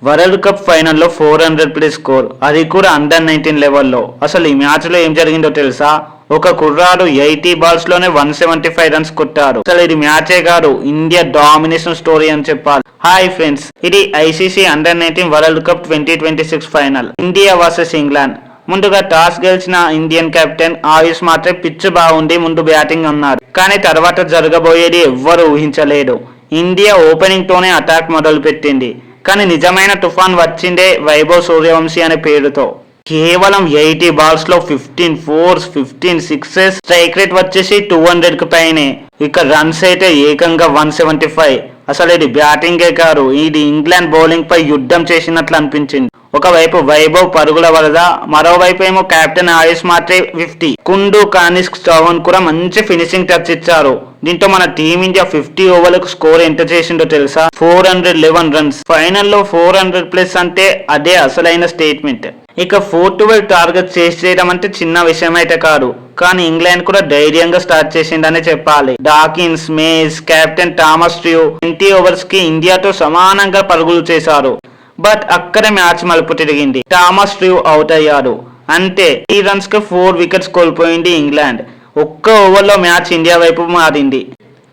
World cup ఫైనల్లో 400+ score, అది కూడా అండర్-19 లెవెల్లో. అసలు ఈ మ్యాచ్లో ఏం జరిగిందో తెలుసా? ఒక కుర్రాడు 80 బాల్స్లోనే 175 రన్స్ కొట్టారు. అసలు ఇది మ్యాచే కాదు, ఇండియా డామినేషన్ స్టోరీ అని చెప్పాలి. హాయ్ ఫ్రెండ్స్, ఇది ICC under-19 world cup 2026 final, India versus England. ముందుగా టాస్ గెలిచిన ఇండియన్ కెప్టెన్ ఆయుష్ మాత్రం పిచ్ బాగుంది, ముందు బ్యాటింగ్ అన్నారు. కానీ తర్వాత జరగబోయేది ఎవ్వరు ఊహించలేదు. ఇండియా ఓపెనింగ్ తోనే అటాక్ మొదలు పెట్టింది. కానీ నిజమైన తుఫాన్ వచ్చిందే వైభవ్ సూర్యవంశీ అనే పేరుతో. కేవలం 80 బాల్స్లో 15 4s, 15 6s, స్ట్రైక్ రేట్ వచ్చేసి 200కి పైనే. ఇక రన్స్ అయితే ఏకంగా 175. అసలు ఇది బ్యాటింగే కాదు, ఇది ఇంగ్లాండ్ బౌలింగ్ పై యుద్ధం చేసినట్లు అనిపించింది. ఒకవైపు వైభవ్ పరుగుల వరద, మరోవైపు ఏమో కెప్టెన్ ఆయుష్ మాత్రే 50. కుండు, కానిస్క్, చౌహాన్ కూడా మంచి ఫినిషింగ్ టచ్ ఇచ్చారు. దీంతో మన టీమిండియా 50 ఓవర్లకు స్కోర్ ఎంత చేసిందో తెలుసా? 411 రన్స్. ఫైనల్లో 400+ అంటే అదే అసలైన స్టేట్మెంట్. ఇక 412 టార్గెట్ చేయడం అంటే చిన్న విషయం అయితే కాదు. కానీ ఇంగ్లాండ్ కూడా ధైర్యంగా స్టార్ట్ చేసిందనే చెప్పాలి. Dawkins, mace, captain Thomas Drew 20 overs కి ఇండియాతో సమానంగా పరుగులు చేశారు. బట్ అక్కడే మ్యాచ్ మలుపు తిరిగింది. థామస్ డ్రూ అవుట్ అయ్యాడు. అంతే, 3 రన్స్ కి 4 వికెట్స్ కోల్పోయింది ఇంగ్లాండ్. ఒక్క ఓవర్లో మ్యాచ్ ఇండియా వైపు మారింది.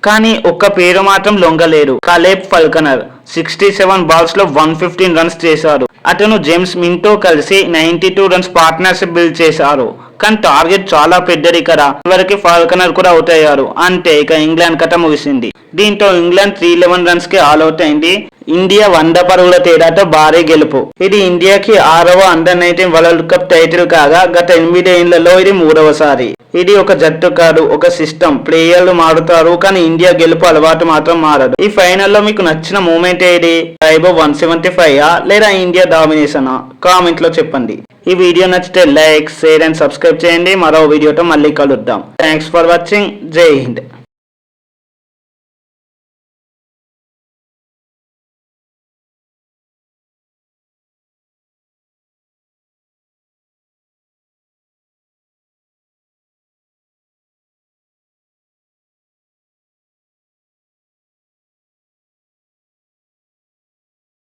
కానీ ఒక్క పేరు మాత్రం లొంగలేరు. కలేబ్ ఫాల్కనర్ 67 బాల్స్ లో 115 రన్స్ చేశారు. అతను జేమ్స్ మిన్తో కలిసి 92 రన్స్ పార్ట్నర్షిప్ బిల్డ్ చేశారు. కానీ టార్గెట్ చాలా పెద్దది కదా. చివరికి ఫాల్కనర్ కూడా అవుట్ అయ్యారు. అంతే, ఇక ఇంగ్లాండ్ కథ ముగిసింది. దీంతో ఇంగ్లాండ్ 311 రన్స్ కి ఆల్అౌట్ అయింది. ఇండియా 100 పరుగుల తేడాతో భారీ గెలుపు. ఇది ఇండియాకి 6వ అండర్-19 వరల్డ్ కప్ టైటిల్ కాగా గత 8 ఏళ్లలో ఇది 3వసారి. ఇది ఒక జట్టు కాదు, ఒక సిస్టమ్. ప్లేయర్లు మారుతారు కానీ ఇండియా గెలుపు అలవాటు మాత్రం మారదు. ఈ ఫైనల్లో మీకు నచ్చిన మూమెంట్ ఏది? వైభవ్ 175 లేదా ఇండియా డామినేషన్? కామెంట్ లో చెప్పండి. ఈ వీడియో నచ్చితే లైక్, షేర్ అండ్ సబ్స్క్రైబ్ చేయండి. మరో వీడియోతో మళ్ళీ కలుద్దాం. Thanks for watching. జై హింద్.